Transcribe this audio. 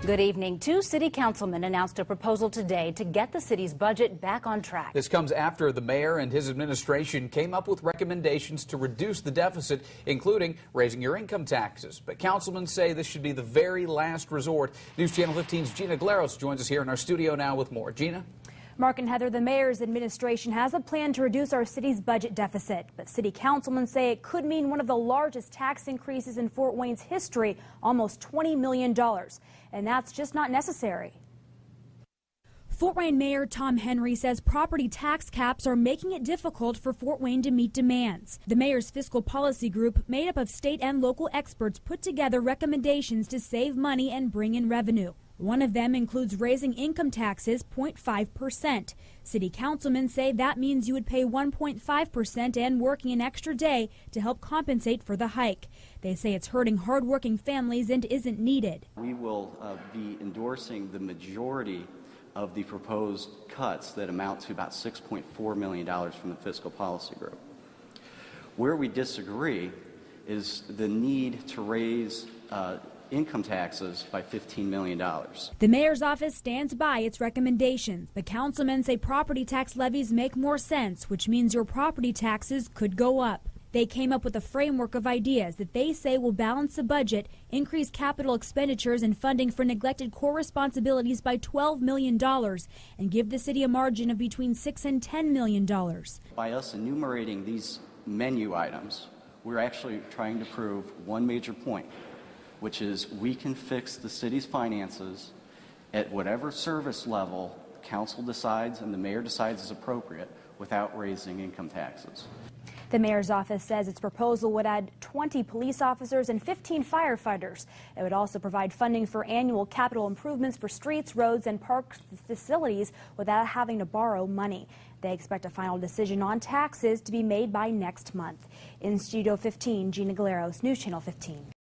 Good evening. Two city councilmen announced a proposal today to get the city's budget back on track. This comes after the mayor and his administration came up with recommendations to reduce the deficit, including raising your income taxes. But councilmen say this should be the very last resort. News Channel 15's Gina Glaros joins us here in our studio now with more. Gina? Mark and Heather, the mayor's administration has a plan to reduce our city's budget deficit, but city councilmen say it could mean one of the largest tax increases in Fort Wayne's history, almost $20 million. And that's just not necessary. Fort Wayne Mayor Tom Henry says property tax caps are making it difficult for Fort Wayne to meet demands. The mayor's fiscal policy group, made up of state and local experts, put together recommendations to save money and bring in revenue. One of them includes raising income taxes 0.5%. City councilmen say that means you would pay 1.5% and working an extra day to help compensate for the hike. They say it's hurting hardworking families and isn't needed. We will be endorsing the majority of the proposed cuts that amount to about $6.4 million from the fiscal policy group. Where we disagree is the need to raise income taxes by $15 million. The mayor's office stands by its recommendations. The councilmen say property tax levies make more sense, which means your property taxes could go up. They came up with a framework of ideas that they say will balance the budget, increase capital expenditures and funding for neglected core responsibilities by $12 million, and give the city a margin of between $6 and $10 million. By us enumerating these menu items, we're actually trying to prove one major point, which is we can fix the city's finances at whatever service level the council decides and the mayor decides is appropriate without raising income taxes. The mayor's office says its proposal would add 20 police officers and 15 firefighters. It would also provide funding for annual capital improvements for streets, roads, and park facilities without having to borrow money. They expect a final decision on taxes to be made by next month. In Studio 15, Gina Glaros, News Channel 15.